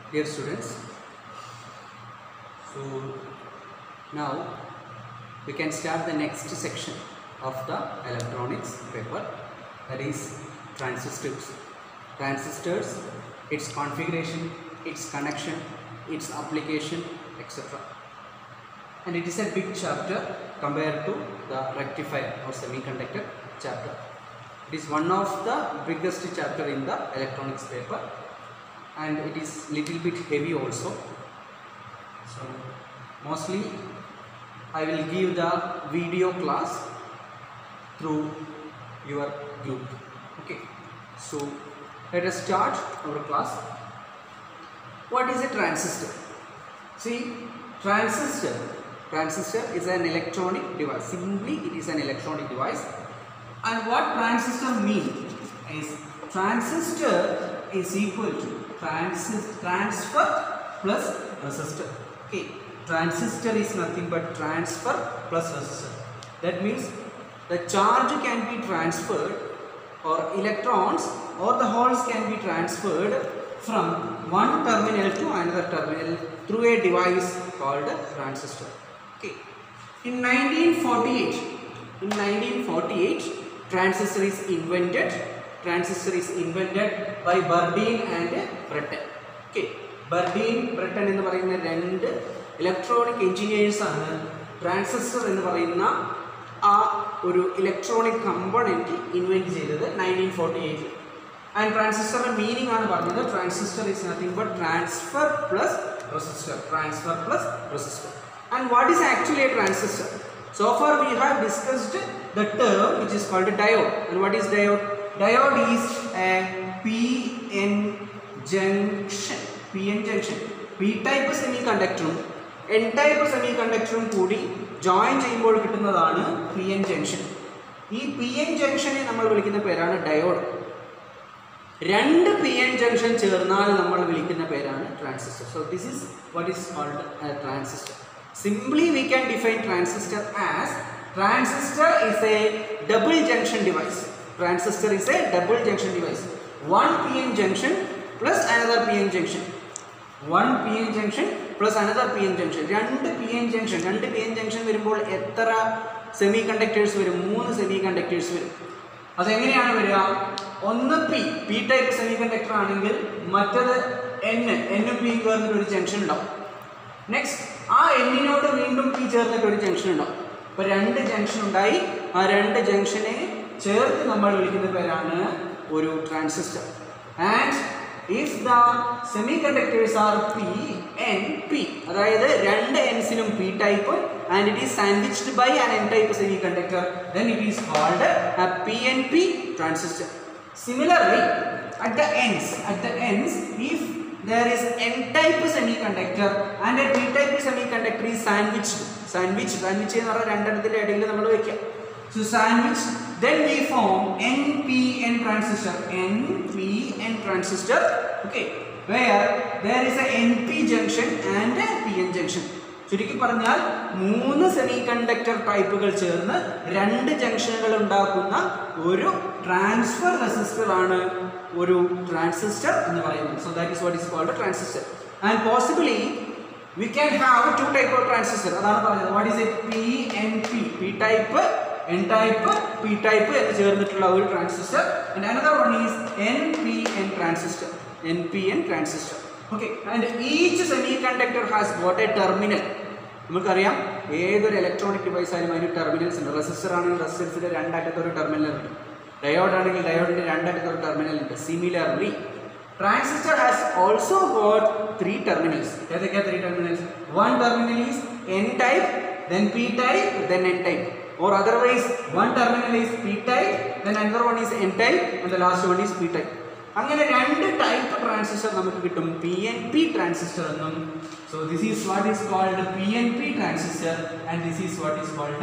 Dear students, so now we can start the next section of the electronics paper, that is transistors. Transistors, its configuration, its connection, its application, etc. And it is a big chapter compared to the rectifier or semiconductor chapter. It is one of the biggest chapter in the electronics paper, and it is little bit heavy also. So mostly I will give the video class through your group. Okay, so let us start our class. What is a transistor? See, transistor is an electronic device. Simply, it is an electronic device. And what transistor means is transistor is equal to transfer plus resistor. Okay, transistor is nothing but transfer plus resistor. That means the charge can be transferred, or electrons or the holes can be transferred from one terminal to another terminal through a device called a transistor. Okay. In 1948, transistor is invented. Transistor is invented by Bardeen and Breton. Okay. Bardeen, Breton എന്ന് പറയുന്ന രണ്ട് electronic engineers ആണ് transistor എന്ന് പറയുന്ന ആ ഒരു electronic component invent ചെയ്തത് 1948. And transistor meaning ആണ് പറഞ്ഞത് transistor is nothing but transfer plus resistor. Transfer plus resistor. And what is actually a transistor? So far we have discussed the term which is called a diode. And what is diode? Diode is a PN junction. PN junction. P-type semiconductor, N-type semiconductor കൂടി join ചെയ്യുമ്പോൾ കിട്ടുന്നതാണ് PN junction. ഈ PN junction നമ്മൾ വിളിക്കുന്ന പേരാണ് diode. രണ്ട് PN junction ചേർന്നാൽ നമ്മൾ വിളിക്കുന്ന പേരാണ് transistor. So this is what is called a transistor. Simply we can define transistor as transistor is a double junction device. Transistor is a double junction device. One PN junction plus another PN junction. One PN junction plus another PN junction. രണ്ട് PN junction വരുമ്പോൾ എത്ര semiconductors വരും? 3 semiconductors വരും. അതെങ്ങനെയാണ് വരിക? ഒന്ന് P type semiconductor ആണെങ്കിൽ മറ്റത് എന്നും പി ചേർന്നിട്ട് ഒരു ജംഗ്ഷൻ ഉണ്ടാവും. നെക്സ്റ്റ് ആ എന്നിനോട് വീണ്ടും പി ചേർന്നിട്ട് ഒരു ജംഗ്ഷൻ ഉണ്ടാവും. അപ്പോൾ രണ്ട് ജംഗ്ഷൻ ഉണ്ടായി. ആ രണ്ട് ജംഗ്ഷനെ ചേർത്ത് നമ്മൾ വിളിക്കുന്ന പേരാണ് ഒരു transistor. And if the semiconductors are P N P, അതായത് രണ്ട് എൻസിനും പി ടൈപ്പും and it is sandwiched by an n-type semiconductor, then it is called a PNP transistor. Similarly, at the ends, if there is n-type semiconductor and a p-type semiconductor is sandwiched എന്ന് പറഞ്ഞാൽ രണ്ടെണ്ണത്തിന്റെ ഇടയിൽ നമ്മൾ വെക്കുക. So sandwiched, then we form NPN transistor, okay, where there is a NP junction and a PN junction. ചുരുക്കി പറഞ്ഞാൽ 3 semiconductor ടൈപ്പുകൾ ചേർന്ന് 2 ജംഗ്ഷനുകൾ ഉണ്ടാക്കുന്ന ഒരു ട്രാൻസ്ഫർ റെസിസ്റ്റർ ആണ് ഒരു ട്രാൻസിസ്റ്റർ എന്ന് പറയുന്നത്. So that is what is called a transistor. And possibly we can have 2 type of transistor. അതാണ് പറഞ്ഞത്. What is it? PNP, P type, N type, P type എന്ന് ചേർന്നിട്ടുള്ള ഒരു transistor. And another one is NPN transistor. Okay, and each semiconductor has got a terminal. നമുക്കറിയാം ഏതൊരു electronic device ആയാലും അതിന് terminals ഉണ്ട്. റെസിസ്റ്റർ ആണെങ്കിൽ റെസിസ്റ്റൻസിന്റെ രണ്ടറ്റത്ത് ഒരു ടെർമിനൽ ഉണ്ട്. ഡയോഡ് ആണെങ്കിൽ ഡയോഡിന്റെ രണ്ടറ്റത്ത് ഒരു ടെർമിനൽ ഉണ്ട്. Similarly transistor has also got 3 terminals. ഏതൊക്കെയാ 3 terminals? One terminal is N type, then P type, then N type. Or otherwise one terminal is P type, then another one is N type, and the last one is P type. അങ്ങനെ രണ്ട് type transistor നമുക്ക് കിട്ടും. PNP transistor എന്നും. So this is what is called PNP transistor and this is what is called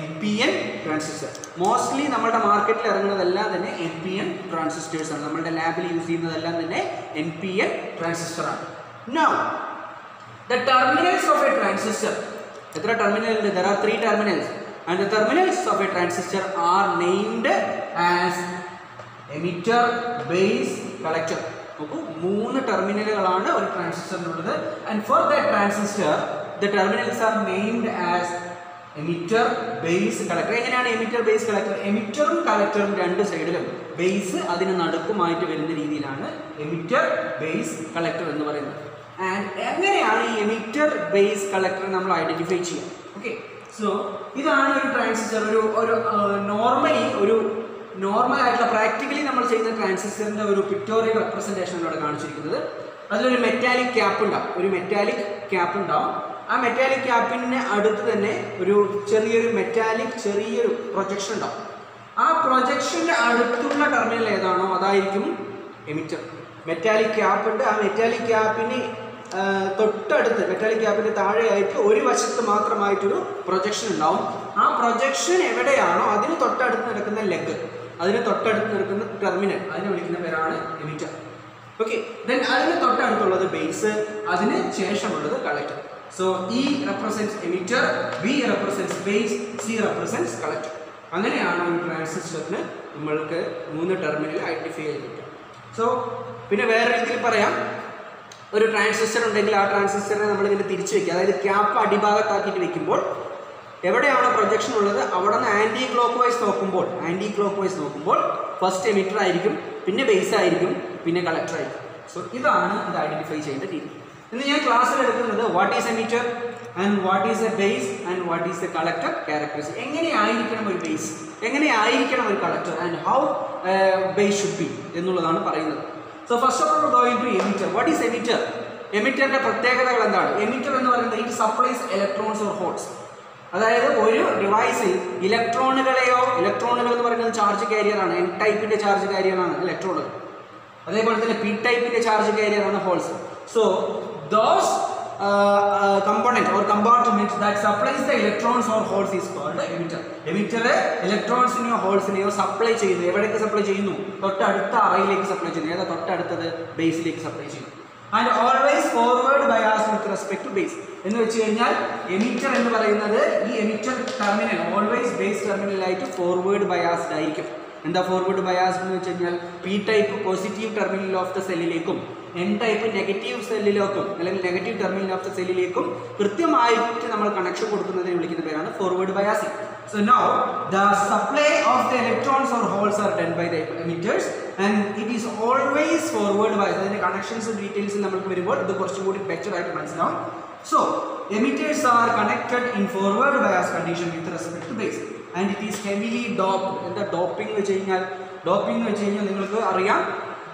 NPN transistor. Mostly നമ്മുടെ മാർക്കറ്റിൽ ഇറങ്ങുന്നതെല്ലാം തന്നെ NPN transistors ആണ്. നമ്മുടെ ലാബിൽ യൂസ് ചെയ്യുന്നതെല്ലാം തന്നെ NPN transistor ആണ്. Now the terminals of a transistor, എത്ര ടെർമിനൽ ഉണ്ട്? There are 3 terminals and the terminals of a transistor are named as emitter, base, collector. നോക്കൂ, 3 ടെർമിനലുകളാണ് ഒരു ട്രാൻസിസ്റ്ററിനുള്ളത്. And for that transistor the terminals are named as emitter, base, collector. എങ്ങനെയാണ് emitter, base, collector? എമിറ്ററും കളക്ടറും രണ്ട് സൈഡിലും, ബേസ് അതിന് നടുക്കുമായിട്ട് വരുന്ന രീതിയിലാണ് എമിറ്റർ, ബേസ്, കളക്ടർ എന്ന് പറയുന്നത്. ആൻഡ് എങ്ങനെയാണ് ഈ എമിറ്റർ, ബേസ്, കളക്ടർ നമ്മൾ ഐഡന്റിഫൈ ചെയ്യുക? ഓക്കെ, സോ ഇതാണ് ഒരു ട്രാൻസിസ്റ്റർ. ഒരു നോർമൽ ആയിട്ടുള്ള പ്രാക്ടിക്കലി നമ്മൾ ചെയ്യുന്ന ട്രാൻസിസ്റ്ററിന്റെ ഒരു പിക്ടോറിയൽ റെപ്രസെന്റേഷൻ ഇവിടെ കാണിച്ചിരിക്കുന്നത്. അതിലൊരു മെറ്റാലിക് ക്യാപ്പ് ഉണ്ടാവും, ആ മെറ്റാലിക് ക്യാപ്പിന് അടുത്ത് തന്നെ ഒരു ചെറിയൊരു പ്രൊജക്ഷൻ ഉണ്ടാവും. ആ പ്രൊജക്ഷന്റെ അടുത്തുള്ള ടെർമിനൽ ഏതാണോ അതായിരിക്കും എമിറ്റർ. മെറ്റാലിക് ക്യാപ്പ് ഉണ്ട്, ആ മെറ്റാലിക് ക്യാപ്പിന് തൊട്ടടുത്ത്, മെറ്റാലിക് ക്യാപ്പിന്റെ താഴെയായിട്ട് ഒരു വശത്ത് മാത്രമായിട്ടൊരു പ്രൊജക്ഷൻ ഉണ്ടാവും. ആ പ്രൊജക്ഷൻ എവിടെയാണോ അതിന് തൊട്ടടുത്ത് നടക്കുന്ന ലെഗ്, അതിന് തൊട്ടടുത്ത് നിൽക്കുന്ന ടെർമിനൽ, അതിനെ വിളിക്കുന്ന പേരാണ് എമിറ്റർ. ഓക്കെ, ദെൻ അതിന് തൊട്ടടുത്തുള്ളത് ബേസ്, അതിന് ശേഷമുള്ളത് collector. So E represents emitter, B represents base, C represents collector. അങ്ങനെയാണ് ഒരു ട്രാൻസിസ്റ്ററിന് നമ്മൾക്ക് 3 ടെർമിനൽ ഐഡന്റിഫൈ ചെയ്തിട്ട്. സോ പിന്നെ വേറെ രീതിയിൽ പറയാം, ഒരു ട്രാൻസിസ്റ്റർ ഉണ്ടെങ്കിൽ ആ ട്രാൻസിസ്റ്ററിനെ നമ്മളിങ്ങനെ തിരിച്ചു വെക്കുക. അതായത് ക്യാപ്പ് അടിഭാഗത്താക്കിയിട്ട് വെക്കുമ്പോൾ എവിടെയാണോ പ്രൊജക്ഷൻ ഉള്ളത് അവിടെ നിന്ന് ആൻറ്റി ക്ലോക്ക് വൈസ് നോക്കുമ്പോൾ ഫസ്റ്റ് എമിറ്റർ ആയിരിക്കും, പിന്നെ ബേസ് ആയിരിക്കും, പിന്നെ കളക്ടർ ആയിരിക്കും. സോ ഇതാണ് ഇത് ഐഡന്റിഫൈ ചെയ്യേണ്ട രീതി. ഇന്ന് ഞാൻ ക്ലാസ്സിൽ എടുക്കുന്നത് what is emitter and what is a base and what is a collector characteristics. എങ്ങനെയായിരിക്കണം ഒരു ബേസ്, എങ്ങനെയായിരിക്കണം ഒരു collector, and how base should be എന്നുള്ളതാണ് പറയുന്നത്. So first of all going to emitter. What is emitter? എമിറ്ററിന്റെ പ്രത്യേകതകൾ എന്താണ്? Emitter എന്ന് പറയുന്നത് it supplies electrons or holes. അതായത് ഒരു ഡിവൈസിൽ ഇലക്ട്രോണുകൾ എന്ന് പറയുന്നത് ചാർജ് കാരിയറാണ്, എൻ ടൈപ്പിന്റെ ചാർജ് കാരിയറാണ് ഇലക്ട്രോണുകൾ. അതേപോലെ തന്നെ പി ടൈപ്പിന്റെ charge കാരിയറാണ് holes. So those component or compartment that supplies the electrons or holes is called emitter. Emitter ഇലക്ട്രോൺസിനെയോ ഹോൾസിനെയോ സപ്ലൈ ചെയ്യുന്നു. എവിടേക്ക് സപ്ലൈ ചെയ്യുന്നു? തൊട്ടടുത്ത അറയിലേക്ക് സപ്ലൈ ചെയ്യുന്നു. ഏതാ തൊട്ടടുത്തത്? ബേസിലേക്ക് സപ്ലൈ ചെയ്യുന്നു. And always forward bias with respect to base എന്ന് വെച്ച് കഴിഞ്ഞാൽ എമിറ്റർ എന്ന് പറയുന്നത് ഈ എമിറ്റർ ടെർമിനൽ ഓൾവേസ് ബേസ് ടെർമിനലായിട്ട് ഫോർവേഡ് ബയാസ്ഡ് ആയിരിക്കും. എന്താ ഫോർവേഡ് ബയാസ്ഡ് എന്ന് വെച്ച് കഴിഞ്ഞാൽ P type positive terminal of the സെല്ലിലേക്കും എൻ ടൈപ്പ് നെഗറ്റീവ് സെല്ലിലേക്കും അല്ലെങ്കിൽ നെഗറ്റീവ് ടെർമിനൽ ഓഫ് ദ സെല്ലിലേക്കും കൃത്യമായിട്ട് നമ്മൾ കണക്ഷൻ കൊടുക്കുന്നതിനെ വിളിക്കുന്ന പേരാണ് forward biasing. So now the supply of the electrons or holes are done by the emitters and it is always forward bias. അതിന്റെ connections details നമുക്ക് വരുമ്പോൾ ഇത് കുറച്ചും കൂടി ബെറ്റർ ആയിട്ട് മനസ്സിലാവും. So emitters are connected in forward bias condition with respect to base and it is heavily doped. എന്താ doping വെച്ച് കഴിഞ്ഞാൽ? ഡോപ്പിംഗ് വെച്ച് കഴിഞ്ഞാൽ നിങ്ങൾക്ക് അറിയാം,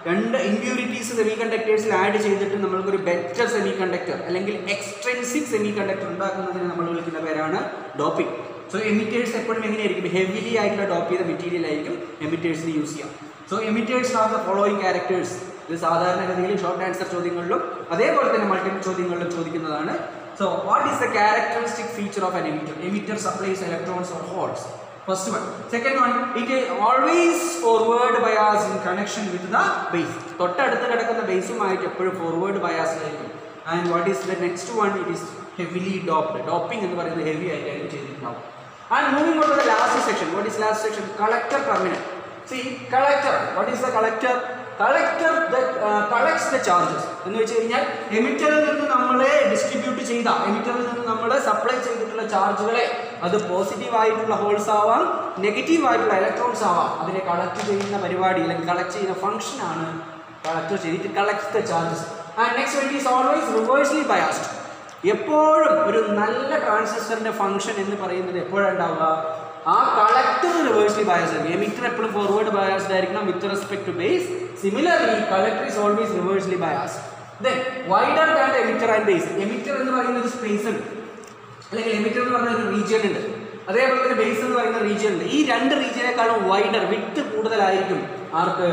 രണ്ട് ഇമ്പ്യൂരിറ്റീസ് സെമി കണ്ടക്ടേഴ്സിൽ ആഡ് ചെയ്തിട്ട് നമ്മൾക്കൊരു ബെറ്റർ സെമി കണ്ടക്ടർ അല്ലെങ്കിൽ എക്സ്ട്രിൻസിക് സെമി കണ്ടക്ടർ ഉണ്ടാക്കുന്നതിന് നമ്മൾ വിളിക്കുന്ന പേരാണ് ഡോപ്പിംഗ്. സോ എമിറ്റേഴ്സ് എപ്പോഴും എങ്ങനെയായിരിക്കും? ഹെവിലി ആയിട്ടുള്ള ഡോപ്പ് ചെയ്ത മെറ്റീരിയൽ ആയിരിക്കും എമിറ്റേഴ്സിന് യൂസ് ചെയ്യാം. So emitters are the following characters. ഇത് സാധാരണഗതിയിൽ ഷോർട്ട് ആൻസർ ചോദ്യങ്ങളിലും അതേപോലെ തന്നെ മൾട്ടിപ്പിൾ ചോദ്യങ്ങളിലും ചോദിക്കുന്നതാണ്. So what is the characteristic feature of an emitter? Emitter supplies electrons or holes. First one. Second one, it is always forward bias in connection with the base. തൊട്ടടുത്ത് കിടക്കുന്ന ബേസുമായിട്ട് എപ്പോഴും forward bias ആയിരിക്കും. And what is the next one? It is heavily doped. Doping എന്ന് പറയുന്നത് heavy ആയിട്ടായിരിക്കും ചെയ്തിട്ടുണ്ടാവും. And moving on to the last section. What is last section? Collector terminal. See, collector. What is the collector? Collector that collects the charges. എന്ന് വെച്ച് കഴിഞ്ഞാൽ എമിറ്ററിൽ നിന്ന് നമ്മളെ distribute ചെയ്ത, എമിറ്ററിൽ നിന്ന് നമ്മൾ സപ്ലൈ ചെയ്തിട്ടുള്ള ചാർജുകളെ, അത് പോസിറ്റീവ് ആയിട്ടുള്ള ഹോൾസ് ആവാം, നെഗറ്റീവ് ആയിട്ടുള്ള ഇലക്ട്രോൺസ് ആവാം, അതിനെ കളക്ട് ചെയ്യുന്ന പരിപാടി അല്ലെങ്കിൽ കളക്ട് ചെയ്യുന്ന ഫംഗ്ഷൻ ആണ് കളക്ടർ ചെയ്തിട്ട് collects the charges. And next one is always reversely biased. എപ്പോഴും ഒരു നല്ല ട്രാൻസിസ്റ്ററിന്റെ ഫംഗ്ഷൻ എന്ന് പറയുന്നത് എപ്പോഴാണ് ഉണ്ടാവുക? ആ കളക്ടർ റിവേഴ്സ്ലി ബയാസ്ഡ് ആയിരിക്കും. എമിറ്റർ എപ്പോഴും ഫോർവേഡ് ബയാസ്ഡ് ആയിരിക്കണം with respect to base. Similarly collector is always reversely biased. Then wider than the emitter and base. Emitter എന്ന് പറയുന്ന ഒരു സ്പേസ് ഉണ്ട്, അല്ലെങ്കിൽ എമിറ്റർ എന്ന് പറയുന്ന ഒരു റീജിയൻ ഉണ്ട്, അതേപോലെ തന്നെ ബേസ് എന്ന് പറയുന്ന റീജിയൻ ഉണ്ട്. ഈ രണ്ട് റീജിയനേക്കാളും വൈഡർ, വിഡ്ത്ത് കൂടുതലായിരിക്കും ആർക്ക്?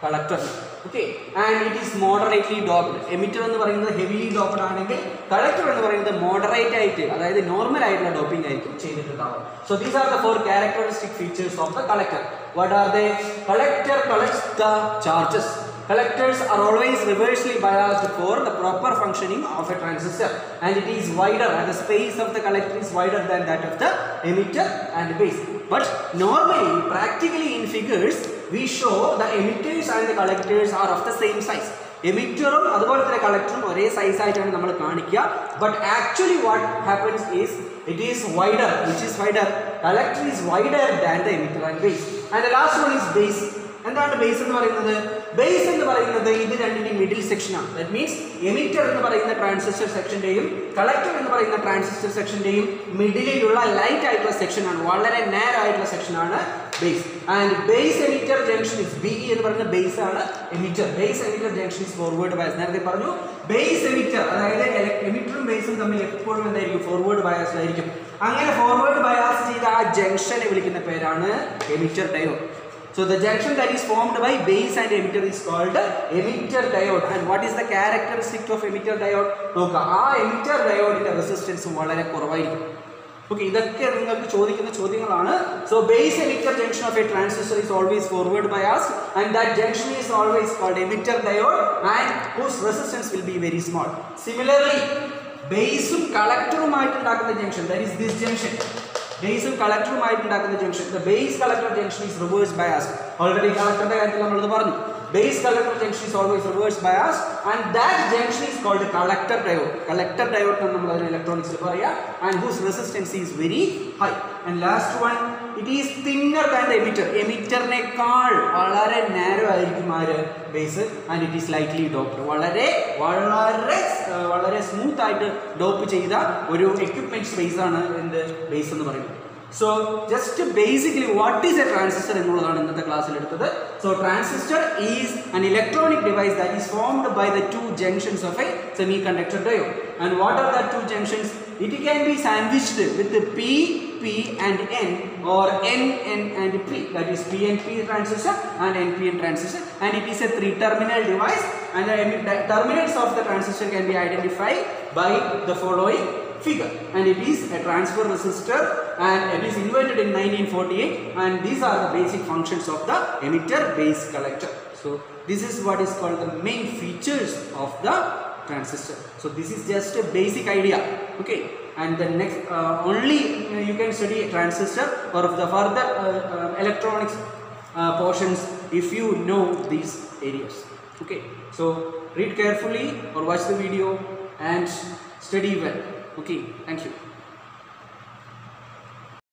Collector. Okay, and it is moderately doped. Emitter എന്ന് പറയുന്നത് ഹെവിലി ഡോപ്ഡ് ആണെങ്കിൽ കളക്ടർ എന്ന് പറയുന്നത് മോഡറേറ്റ് ആയിട്ട്, അതായത് നോർമൽ ആയിട്ടുള്ള ഡോപ്പിംഗ് ആയിരിക്കും ചെയ്തിട്ടുണ്ടാവും. So these are the 4 characteristic features of the collector. What are they? Collector collects the charges. Collectors are always reversely biased for the proper functioning of a transistor and it is wider, and the space of the collector is wider than that of the emitter and base. But normally, practically in figures, we show the emitters and the collectors are of the same size. Emitterum അതുപോലെ തന്നെ കളക്ടറും ഒരേ size ആയിട്ടാണ് നമ്മൾ കാണിക്കുക. But actually what happens is it is wider. Which is wider? Collector is wider than the emitter and base. And the last one is base. എന്താണ് base എന്ന് പറയുന്നത്? Base എന്ന് പറയുന്നത് ഇത് രണ്ടിന്റെയും മിഡിൽ സെക്ഷൻ ആണ്. ദാറ്റ് മീൻസ് എമിറ്റർ എന്ന് പറയുന്ന ട്രാൻസിസ്റ്റർ സെക്ഷന്റെയും കളക്ടർ എന്ന് പറയുന്ന ട്രാൻസിസ്റ്റർ സെക്ഷന്റെയും മിഡിലുള്ള ലൈറ്റ് ആയിട്ടുള്ള സെക്ഷൻ ആണ്, വളരെ നാരോ ആയിട്ടുള്ള സെക്ഷൻ ആണ് base. And base emitter junction is B എന്ന് പറയുന്ന ബേസ് ആണ് emitter. Base emitter junction is forward bias. നേരത്തെ പറഞ്ഞു ബേസ് എമിറ്റർ, അതായത് എമിറ്ററും ബേസും തമ്മിൽ എപ്പോഴും എന്തായിരിക്കും? ഫോർവേഡ് ബയാസ്ഡ് ആയിരിക്കും. അങ്ങനെ ഫോർവേഡ് ബയാസ് ചെയ്ത ആ ജംഗ്ഷനെ വിളിക്കുന്ന പേരാണ് emitter diode. So the junction that is formed by base and emitter is called emitter diode. And what is the characteristic of emitter diode? നോക്കുക, ആ emitter diode റെസിസ്റ്റൻസ് വളരെ കുറവായിരിക്കും. ഓക്കെ, ഇതൊക്കെ നിങ്ങൾക്ക് ചോദിക്കുന്ന ചോദ്യങ്ങളാണ്. So base emitter junction of a transistor is always forward biased and that junction is always called emitter diode and whose resistance will be very small. Similarly, ബേസും കളക്ടറുമായിട്ട് ഉണ്ടാക്കുന്ന junction, that is this junction, ബേസും കളക്ടറുമായിട്ട് ഉണ്ടാക്കുന്ന junction, the base collector junction is reverse biased. Already കളക്ടറിന്റെ കാര്യത്തിൽ നമ്മൾ ഇത് പറഞ്ഞു. Base collector junction is always reverse biased and that junction is called collector diode. Collector diode എന്ന് നമ്മൾ അതിനെ ഇലക്ട്രോണിക്സിൽ പറയാം, and whose resistance is very high. And last one, it is thinner than the emitter. എമിറ്ററിനേക്കാൾ വളരെ narrow ആയിരിക്കും ആര്? Base. and it is lightly doped. വളരെ വളരെ വളരെ സ്മൂത്ത് ആയിട്ട് ഡോപ്പ് ചെയ്ത ഒരു എക്യുപ്മെന്റ് സ്പേസ് ആണ് എന്ത്? ബേസ് എന്ന് പറയുന്നത്. So just basically what is a transistor എന്നുള്ളതാണ് ഇന്നത്തെ ക്ലാസ്സിൽ എടുത്തത്. So transistor is an electronic device that is formed by the two junctions of a semiconductor diode. And what are the two junctions? It can be sandwiched with the P and N or N and P. That is PNP transistor and NPN transistor. And it is a three-terminal device. And the terminals of the transistor can be identified by the following figure. And it is a transfer resistor and it is invented in 1948 and these are the basic functions of the emitter base collector. So this is what is called the main features of the transistor. So this is just a basic idea. Okay, and the next only you can study a transistor or the further electronics portions if you know these areas. Okay, so read carefully or watch the video and study well. Okay, thank you.